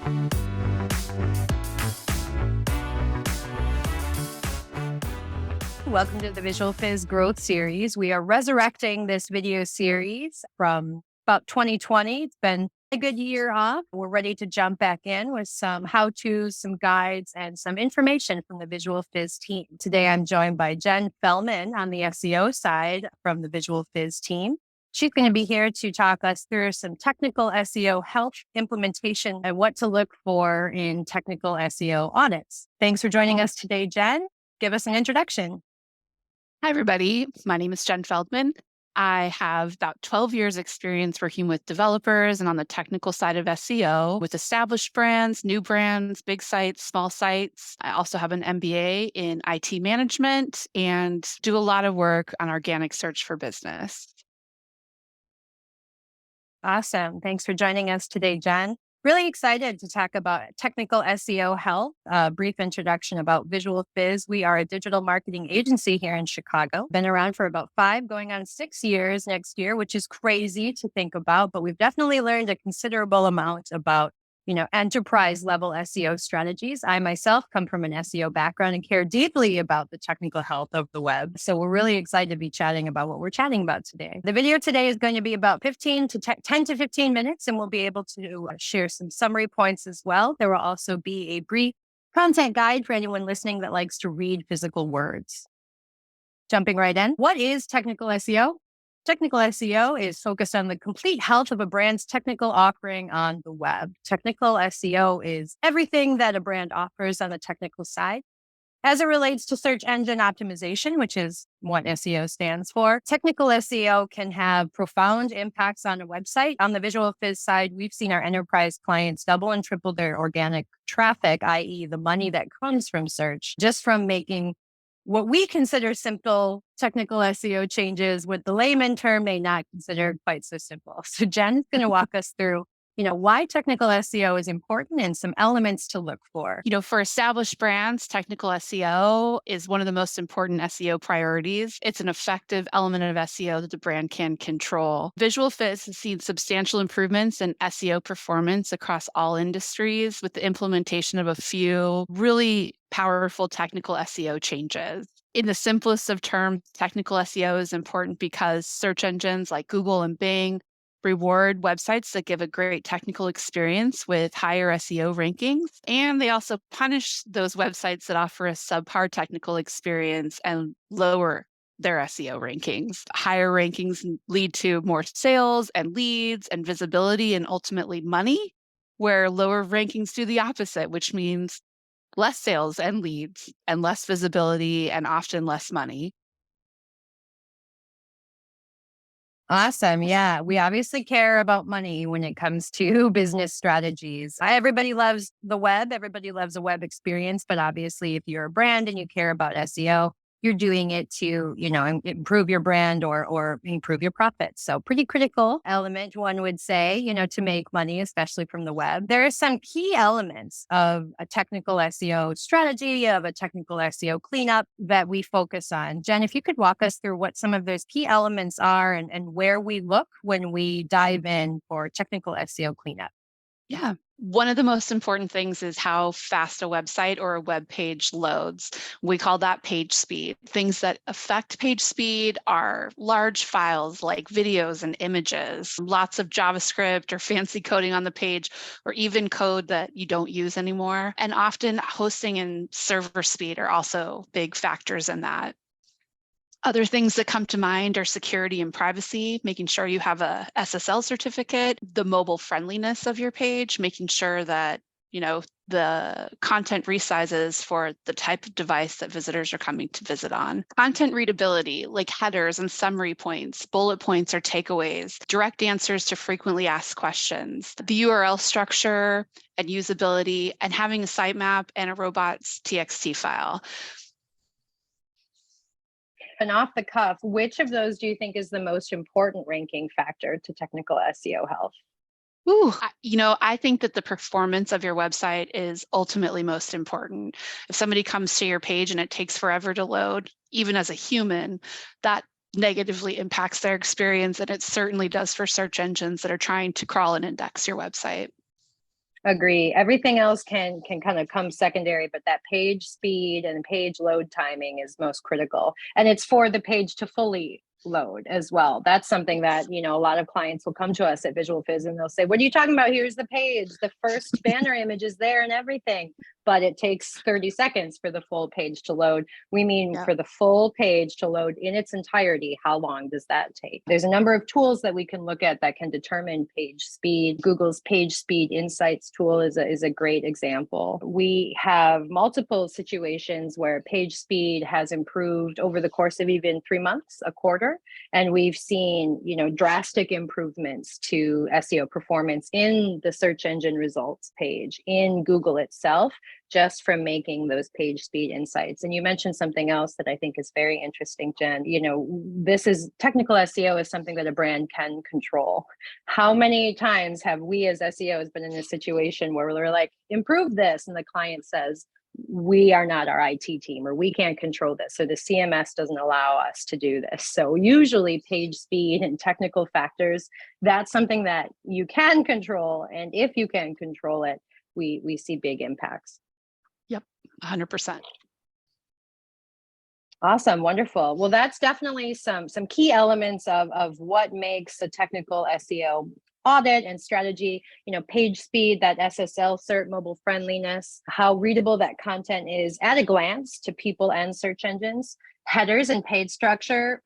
Welcome to the VisualFizz Growth Series. We are resurrecting this video series from about 2020. It's been a good year off. We're ready to jump back in with some how-tos, some guides, and some information from the VisualFizz team. Today, I'm joined by Jenn Feldmann on the SEO side from the VisualFizz team. She's going to be here to talk us through some technical SEO help, implementation, and what to look for in technical SEO audits. Thanks for joining us today, Jenn. Give us an introduction. Hi, everybody. My name is Jenn Feldmann. I have about 12 years experience working with developers and on the technical side of SEO with established brands, new brands, big sites, small sites. I also have an MBA in IT management and do a lot of work on organic search for business. Awesome. Thanks for joining us today, Jenn. Really excited to talk about technical SEO help. A brief introduction about VisualFizz. We are a digital marketing agency here in Chicago. Been around for about 5, going on 6 years next year, which is crazy to think about, but we've definitely learned a considerable amount about enterprise level SEO strategies. I myself come from an SEO background and care deeply about the technical health of the web. So we're really excited to be chatting about what we're chatting about today. The video today is going to be about 10 to 15 minutes, and we'll be able to share some summary points as well. There will also be a brief content guide for anyone listening that likes to read physical words. Jumping right in. What is technical SEO? Technical SEO is focused on the complete health of a brand's technical offering on the web. Technical SEO is everything that a brand offers on the technical side. As it relates to search engine optimization, which is what SEO stands for, technical SEO can have profound impacts on a website. On the VisualFizz side, we've seen our enterprise clients double and triple their organic traffic, i.e. the money that comes from search, just from making what we consider simple technical SEO changes, what the layman term may not consider quite so simple. So Jen's going to walk us through, why technical SEO is important and some elements to look for. For established brands, technical SEO is one of the most important SEO priorities. It's an effective element of SEO that the brand can control. VisualFizz has seen substantial improvements in SEO performance across all industries with the implementation of a few really powerful technical SEO changes. In the simplest of terms, technical SEO is important because search engines like Google and Bing reward websites that give a great technical experience with higher SEO rankings. And they also punish those websites that offer a subpar technical experience and lower their SEO rankings. Higher rankings lead to more sales and leads and visibility and ultimately money, where lower rankings do the opposite, which means less sales and leads and less visibility and often less money. Awesome. Yeah. We obviously care about money when it comes to business strategies. Everybody loves the web. Everybody loves a web experience. But obviously, if you're a brand and you care about SEO, you're doing it to, improve your brand or improve your profits. So pretty critical element, one would say, to make money, especially from the web. There are some key elements of a technical SEO strategy, of a technical SEO cleanup that we focus on. Jenn, if you could walk us through what some of those key elements are and where we look when we dive in for technical SEO cleanup. Yeah. One of the most important things is how fast a website or a web page loads. We call that page speed. Things that affect page speed are large files like videos and images, lots of JavaScript or fancy coding on the page, or even code that you don't use anymore. And often hosting and server speed are also big factors in that. Other things that come to mind are security and privacy, making sure you have a SSL certificate, the mobile friendliness of your page, making sure that, the content resizes for the type of device that visitors are coming to visit on. Content readability, like headers and summary points, bullet points or takeaways, direct answers to frequently asked questions, the URL structure and usability, and having a sitemap and a robots TXT file. And off the cuff, which of those do you think is the most important ranking factor to technical SEO health? I think that the performance of your website is ultimately most important. If somebody comes to your page and it takes forever to load, even as a human, that negatively impacts their experience, and it certainly does for search engines that are trying to crawl and index your website. Agree. Everything else can kind of come secondary, but that page speed and page load timing is most critical. And it's for the page to fully load as well. That's something that, a lot of clients will come to us at VisualFizz and they'll say, "What are you talking about? Here's the page. The first banner image is there and everything." But it takes 30 seconds for the full page to load. We mean for the full page to load in its entirety, how long does that take? There's a number of tools that we can look at that can determine page speed. Google's Page Speed Insights tool is a great example. We have multiple situations where page speed has improved over the course of even 3 months, a quarter. And we've seen, drastic improvements to SEO performance in the search engine results page, in Google itself, just from making those page speed insights. And you mentioned something else that I think is very interesting, Jen. This is technical SEO is something that a brand can control. How many times have we as SEOs been in a situation where we're like, improve this, and the client says, we are not our IT team, or we can't control this, so the CMS doesn't allow us to do this. So usually page speed and technical factors, that's something that you can control. And if you can control it, we see big impacts. Yep, 100%. Awesome, wonderful. Well, that's definitely some key elements of what makes a technical SEO audit and strategy. Page speed, that SSL cert, mobile friendliness, how readable that content is at a glance to people and search engines. Headers and page structure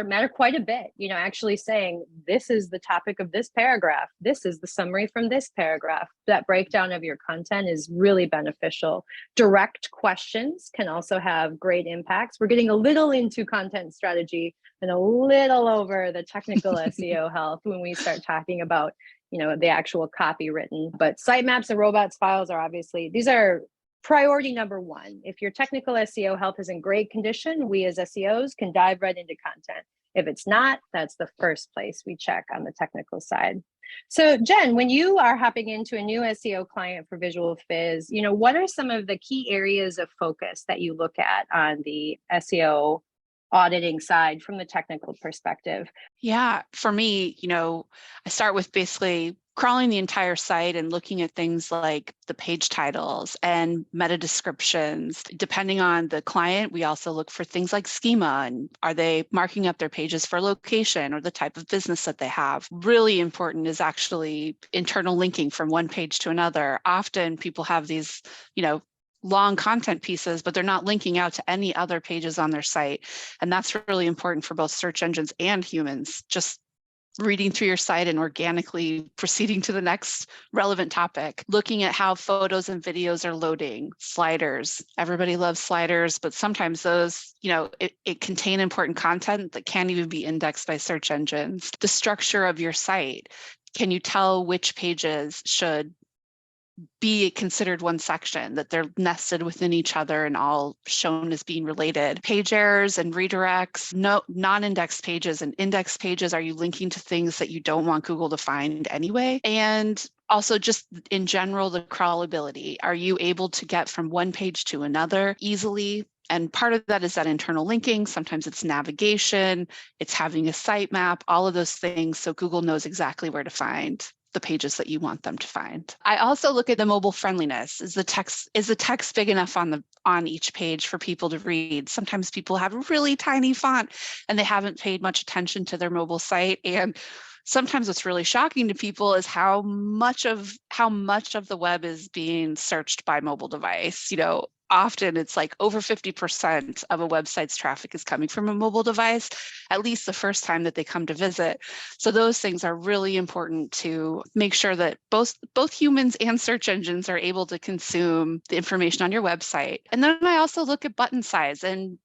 matter quite a bit. Actually saying, this is the topic of this paragraph, this is the summary from this paragraph. That breakdown of your content is really beneficial. Direct questions can also have great impacts. We're getting a little into content strategy and a little over the technical SEO health when we start talking about, the actual copy written. But sitemaps and robots files are obviously, these are priority number one. If your technical SEO health is in great condition, we as SEOs can dive right into content. If it's not, that's the first place we check on the technical side. So Jen, when you are hopping into a new SEO client for VisualFizz, what are some of the key areas of focus that you look at on the SEO auditing side from the technical perspective? Yeah, for me, I start with basically crawling the entire site and looking at things like the page titles and meta descriptions. Depending on the client, we also look for things like schema, and are they marking up their pages for location or the type of business that they have. Really important is actually internal linking from one page to another. Often people have these, long content pieces, but they're not linking out to any other pages on their site. And that's really important for both search engines and humans. Just reading through your site and organically proceeding to the next relevant topic. Looking at how photos and videos are loading. Sliders. Everybody loves sliders, but sometimes those, it contain important content that can't even be indexed by search engines. The structure of your site. Can you tell which pages should be considered one section, that they're nested within each other and all shown as being related? Page errors and redirects, no non-indexed pages and indexed pages. Are you linking to things that you don't want Google to find anyway? And also just in general, the crawlability. Are you able to get from one page to another easily? And part of that is that internal linking. Sometimes it's navigation, it's having a sitemap, all of those things. So Google knows exactly where to find the pages that you want them to find. I also look at the mobile friendliness. Is the text big enough on each page for people to read? Sometimes people have a really tiny font and they haven't paid much attention to their mobile site. And sometimes what's really shocking to people is how much of the web is being searched by mobile device. Often it's like over 50% of a website's traffic is coming from a mobile device, at least the first time that they come to visit. So those things are really important to make sure that both humans and search engines are able to consume the information on your website. And then I also look at button size and,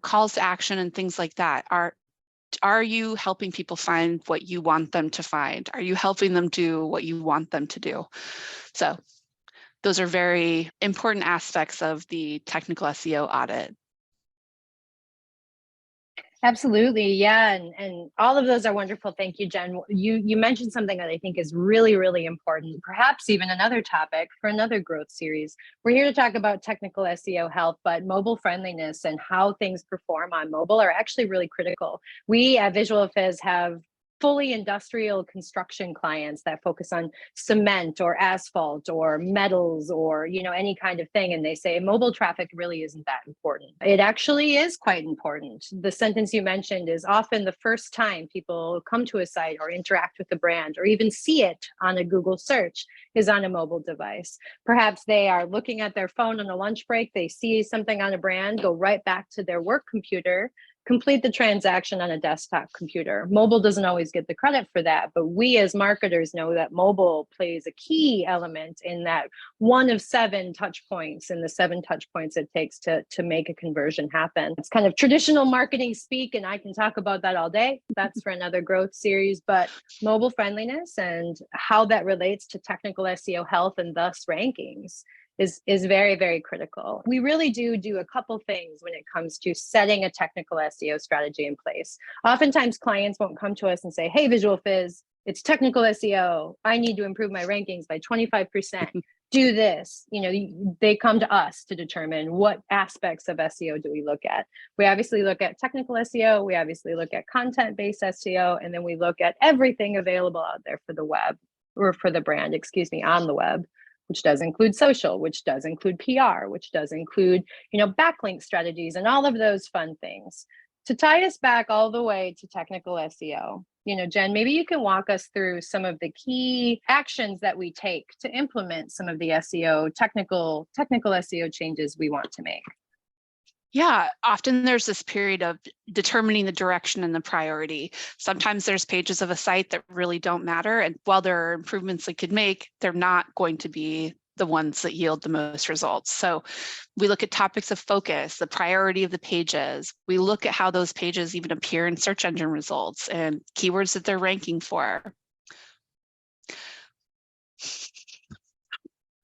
calls to action and things like that. Are you helping people find what you want them to find? Are you helping them do what you want them to do? So those are very important aspects of the technical SEO audit. Absolutely. Yeah. And all of those are wonderful. Thank you, Jen. You mentioned something that I think is really, really important, perhaps even another topic for another growth series. We're here to talk about technical SEO health, but mobile friendliness and how things perform on mobile are actually really critical. We at VisualFizz have fully industrial construction clients that focus on cement or asphalt or metals or, any kind of thing. And they say mobile traffic really isn't that important. It actually is quite important. The sentence you mentioned is often the first time people come to a site or interact with the brand or even see it on a Google search is on a mobile device. Perhaps they are looking at their phone on a lunch break, they see something on a brand, go right back to their work computer, complete the transaction on a desktop computer. Mobile doesn't always get the credit for that, but we as marketers know that mobile plays a key element in that one of 7 touch points in the 7 touch points it takes to make a conversion happen. It's kind of traditional marketing speak, and I can talk about that all day. That's for another growth series, but mobile friendliness and how that relates to technical SEO health and thus rankings is very, very critical. We really do a couple things when it comes to setting a technical SEO strategy in place. Oftentimes clients won't come to us and say, hey, VisualFizz, it's technical SEO. I need to improve my rankings by 25%. Do this. They come to us to determine what aspects of SEO do we look at. We obviously look at technical SEO. We obviously look at content-based SEO. And then we look at everything available out there for the web or for the brand, on the web, which does include social, which does include PR, which does include, backlink strategies and all of those fun things. To tie us back all the way to technical SEO, Jenn, maybe you can walk us through some of the key actions that we take to implement some of the technical SEO changes we want to make. Yeah, often there's this period of determining the direction and the priority. Sometimes there's pages of a site that really don't matter. And while there are improvements they could make, they're not going to be the ones that yield the most results. So we look at topics of focus, the priority of the pages. We look at how those pages even appear in search engine results and keywords that they're ranking for.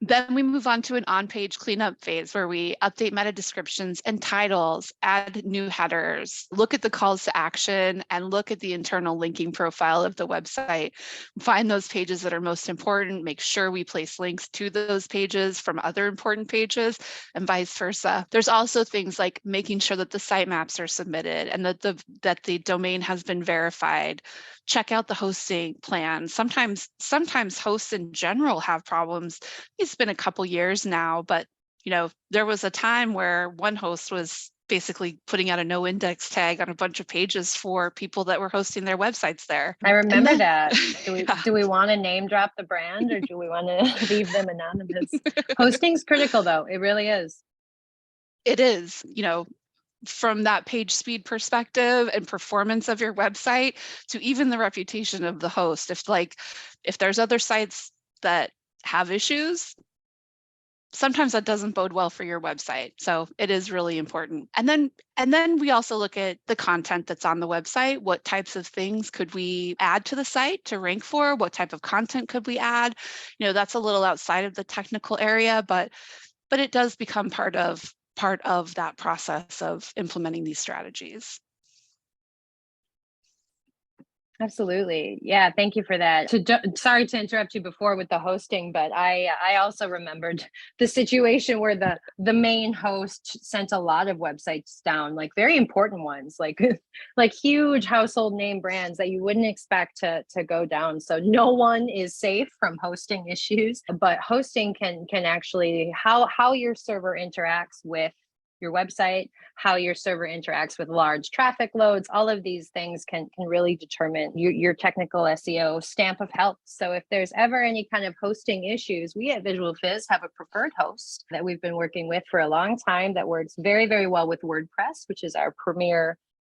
Then we move on to an on-page cleanup phase where we update meta descriptions and titles, add new headers, look at the calls to action, and look at the internal linking profile of the website. Find those pages that are most important, make sure we place links to those pages from other important pages, and vice versa. There's also things like making sure that the sitemaps are submitted and that the domain has been verified. Check out the hosting plan. Sometimes hosts in general have problems. It's been a couple years now, but there was a time where one host was basically putting out a no index tag on a bunch of pages for people that were hosting their websites there. I remember that. Do we want to name drop the brand or do we want to leave them anonymous? Hosting's critical though. It really is. It is, from that page speed perspective and performance of your website to even the reputation of the host. If there's other sites that have issues, sometimes that doesn't bode well for your website. So it is really important. And then we also look at the content that's on the website. What types of things could we add to the site to rank for? What type of content could we add? That's a little outside of the technical area, but it does become part of that process of implementing these strategies. Absolutely. Yeah. Thank you for that. Sorry to interrupt you before with the hosting, but I also remembered the situation where the main host sent a lot of websites down, like very important ones, like huge household name brands that you wouldn't expect to go down. So no one is safe from hosting issues, but hosting can actually how your server interacts with your website, how your server interacts with large traffic loads, all of these things can really determine your technical SEO stamp of health. So if there's ever any kind of hosting issues, we at VisualFizz have a preferred host that we've been working with for a long time that works very, very well with WordPress, which is our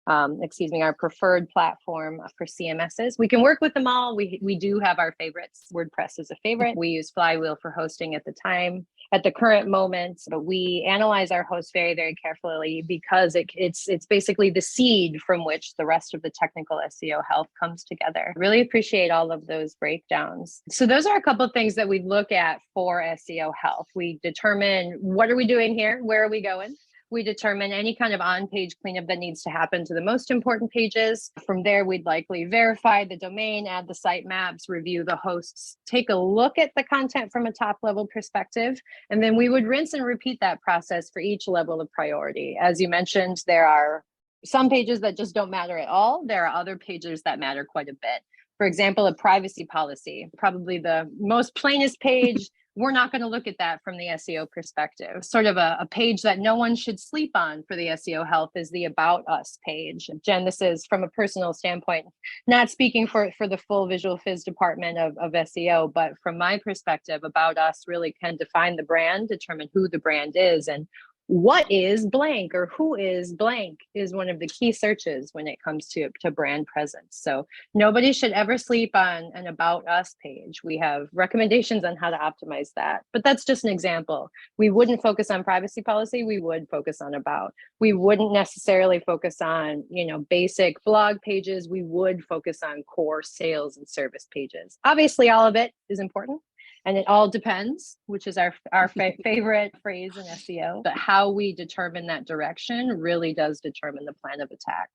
our preferred platform for CMSs. We can work with them all. We do have our favorites. WordPress is a favorite. We use Flywheel for hosting at the current moment, but we analyze our hosts very, very carefully because it's basically the seed from which the rest of the technical SEO health comes together. Really appreciate all of those breakdowns. So those are a couple of things that we look at for SEO health. We determine what are we doing here? Where are we going? We determine any kind of on-page cleanup that needs to happen to the most important pages. From there, we'd likely verify the domain, add the site maps, review the hosts, take a look at the content from a top-level perspective, and then we would rinse and repeat that process for each level of priority. As you mentioned, there are some pages that just don't matter at all. There are other pages that matter quite a bit. For example, a privacy policy, probably the most plainest page. We're not going to look at that from the SEO perspective. Sort of a page that no one should sleep on for the SEO help is the About Us page. Jenn, this is from a personal standpoint, not speaking for the full VisualFizz department of SEO, but from my perspective, About Us really can define the brand, determine who the brand is, and what is blank or who is blank is one of the key searches when it comes to brand presence. So nobody should ever sleep on an About Us page. We have recommendations on how to optimize that, but that's just an example. We wouldn't focus on privacy policy. We would focus on About. We wouldn't necessarily focus on, basic blog pages. We would focus on core sales and service pages. Obviously, all of it is important. And it all depends, which is our favorite phrase in SEO. But how we determine that direction really does determine the plan of attack.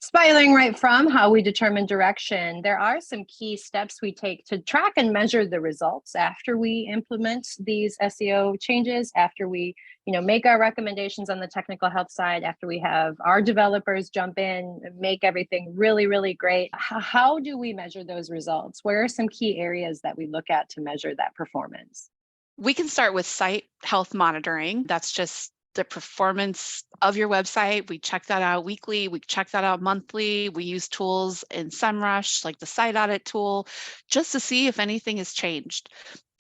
Spiraling right from how we determine direction, there are some key steps we take to track and measure the results after we implement these SEO changes, after we make our recommendations on the technical help side, after we have our developers jump in, make everything really, really great. How do we measure those results? Where are some key areas that we look at to measure that performance? We can start with site health monitoring. That's just the performance of your website. We check that out weekly. We check that out monthly. We use tools in SEMrush, like the site audit tool, just to see if anything has changed.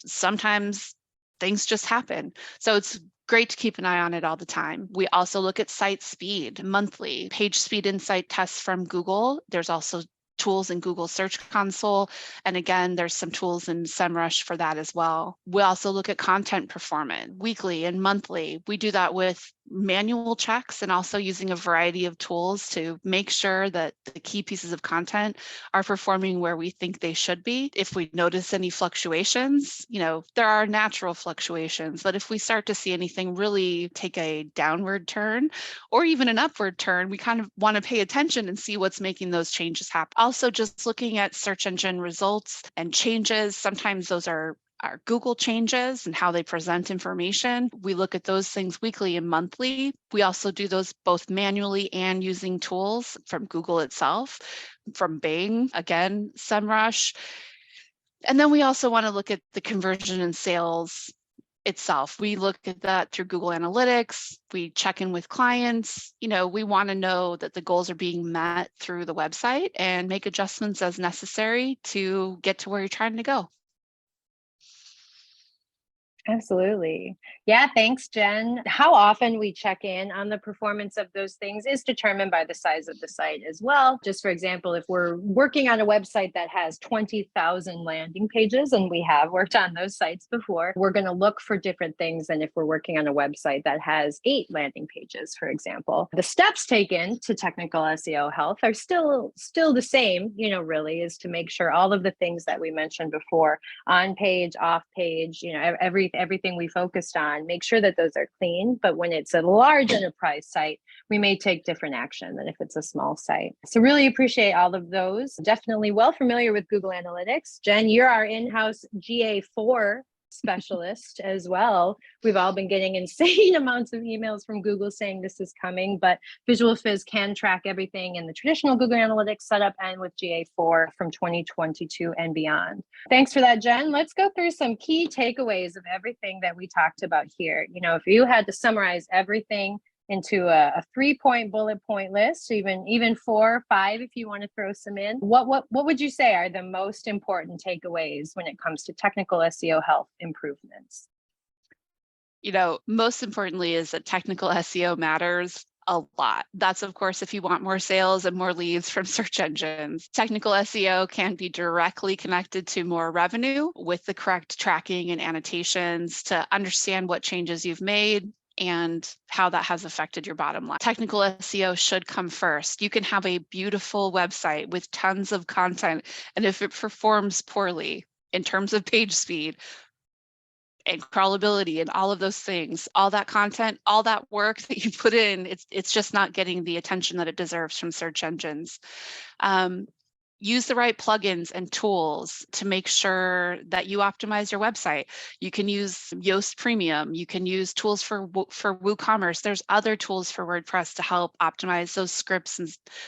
Sometimes things just happen. So it's great to keep an eye on it all the time. We also look at site speed monthly, page speed insight tests from Google. There's also tools in Google Search Console. And again, there's some tools in SEMrush for that as well. We also look at content performance weekly and monthly. We do that with manual checks and also using a variety of tools to make sure that the key pieces of content are performing where we think they should be. If we notice any fluctuations, there are natural fluctuations, but if we start to see anything really take a downward turn or even an upward turn, we kind of want to pay attention and see what's making those changes happen. Also, just looking at search engine results and changes, sometimes those are Google changes and how they present information. We look at those things weekly and monthly. We also do those both manually and using tools from Google itself, from Bing, again, SEMrush. And then we also want to look at the conversion and sales itself. We look at that through Google Analytics. We check in with clients. We want to know that the goals are being met through the website and make adjustments as necessary to get to where you're trying to go. Absolutely. Yeah, thanks, Jenn. How often we check in on the performance of those things is determined by the size of the site as well. Just for example, if we're working on a website that has 20,000 landing pages, and we have worked on those sites before, we're going to look for different things than if we're working on a website that has 8 landing pages, for example. The steps taken to technical SEO health are still the same, really, is to make sure all of the things that we mentioned before, on page, off page, everything we focused on, make sure that those are clean. But when it's a large enterprise site, we may take different action than if it's a small site. So really appreciate all of those. Definitely well familiar with Google Analytics. Jenn, you're our in-house GA4 specialist as well. We've all been getting insane amounts of emails from Google saying this is coming, but VisualFizz can track everything in the traditional Google Analytics setup and with GA4 from 2022 and beyond. Thanks for that, Jenn. Let's go through some key takeaways of everything that we talked about here. If you had to summarize everything into a 3-point bullet point list, even 4 or 5 if you want to throw some in, what would you say are the most important takeaways when it comes to technical SEO health improvements? Most importantly is that technical SEO matters a lot. That's, of course, if you want more sales and more leads from search engines. Technical SEO can be directly connected to more revenue with the correct tracking and annotations to understand what changes you've made and how that has affected your bottom line. Technical SEO should come first. You can have a beautiful website with tons of content, and if it performs poorly in terms of page speed and crawlability and all of those things, all that content, all that work that you put in, it's just not getting the attention that it deserves from search engines. Use the right plugins and tools to make sure that you optimize your website. You can use Yoast Premium. You can use tools for WooCommerce. There's other tools for WordPress to help optimize those scripts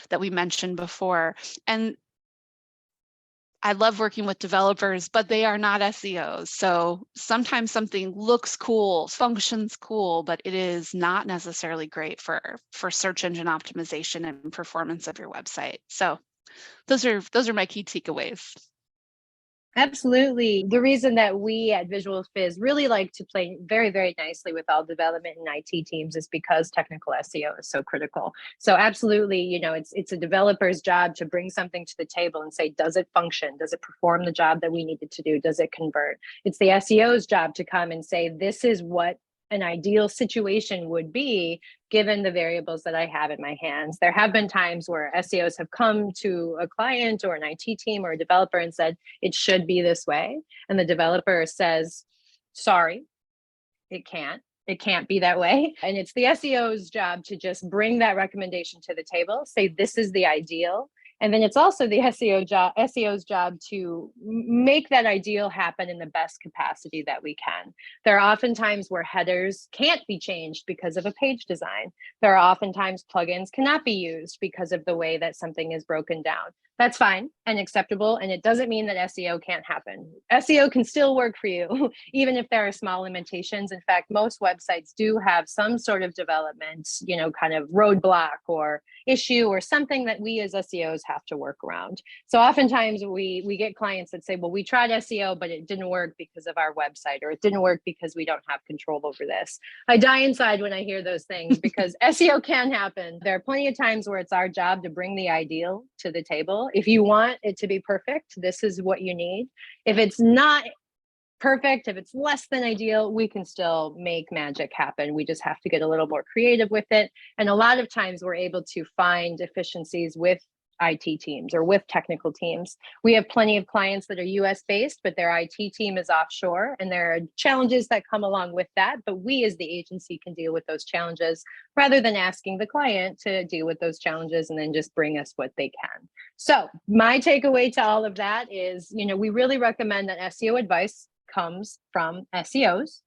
that we mentioned before. And I love working with developers, but they are not SEOs. So sometimes something looks cool, functions cool, but it is not necessarily great for search engine optimization and performance of your website. So those are my key takeaways. Absolutely. The reason that we at VisualFizz really like to play very, very nicely with all development and IT teams is because technical SEO is so critical. So absolutely, it's a developer's job to bring something to the table and say, does it function? Does it perform the job that we need it to do? Does it convert? It's the SEO's job to come and say, this is what an ideal situation would be given the variables that I have in my hands. There have been times where SEOs have come to a client or an IT team or a developer and said, it should be this way. And the developer says, sorry, it can't be that way. And it's the SEO's job to just bring that recommendation to the table, say, this is the ideal. And then it's also the SEO's job to make that ideal happen in the best capacity that we can. There are often times where headers can't be changed because of a page design. There are often times plugins cannot be used because of the way that something is broken down. That's fine and acceptable. And it doesn't mean that SEO can't happen. SEO can still work for you, even if there are small limitations. In fact, most websites do have some sort of development, kind of roadblock or issue or something that we as SEOs have to work around. So oftentimes we get clients that say, well, we tried SEO, but it didn't work because of our website, or it didn't work because we don't have control over this. I die inside when I hear those things because SEO can happen. There are plenty of times where it's our job to bring the ideal to the table. If you want it to be perfect, this is what you need. If it's not perfect, if it's less than ideal, we can still make magic happen. We just have to get a little more creative with it. And a lot of times we're able to find efficiencies with IT teams or with technical teams. We have plenty of clients that are US based, but their IT team is offshore, and there are challenges that come along with that. But we as the agency can deal with those challenges rather than asking the client to deal with those challenges and then just bring us what they can. So my takeaway to all of that is, we really recommend that SEO advice comes from SEOs,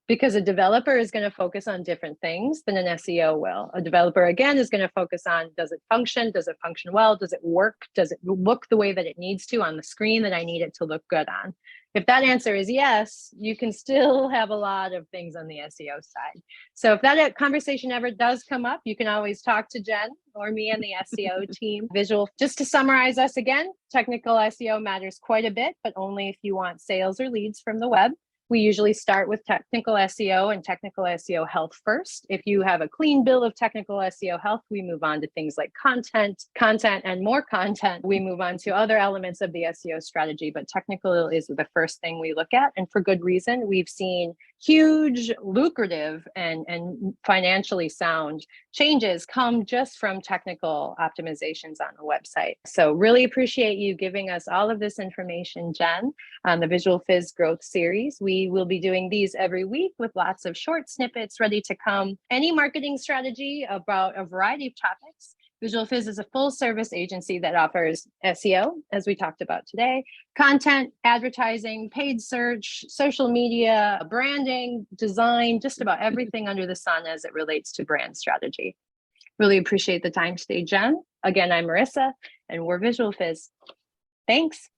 because a developer is going to focus on different things than an SEO will. A developer, again, is going to focus on, does it function? Does it function well? Does it work? Does it look the way that it needs to on the screen that I need it to look good on? If that answer is yes, you can still have a lot of things on the SEO side. So if that conversation ever does come up, you can always talk to Jenn or me and the SEO team. Just to summarize us again, technical SEO matters quite a bit, but only if you want sales or leads from the web. We usually start with technical SEO and technical SEO health first. If you have a clean bill of technical SEO health, we move on to things like content, and more content. We move on to other elements of the SEO strategy, but technical is the first thing we look at. And for good reason. We've seen huge, lucrative, and financially sound changes come just from technical optimizations on the website. So really appreciate you giving us all of this information, Jenn, on the VisualFizz Growth Series. We will be doing these every week with lots of short snippets ready to come. Any marketing strategy about a variety of topics. VisualFizz is a full service agency that offers SEO, as we talked about today, content, advertising, paid search, social media, branding, design, just about everything under the sun as it relates to brand strategy. Really appreciate the time today, Jenn. Again, I'm Marissa, and we're VisualFizz. Thanks.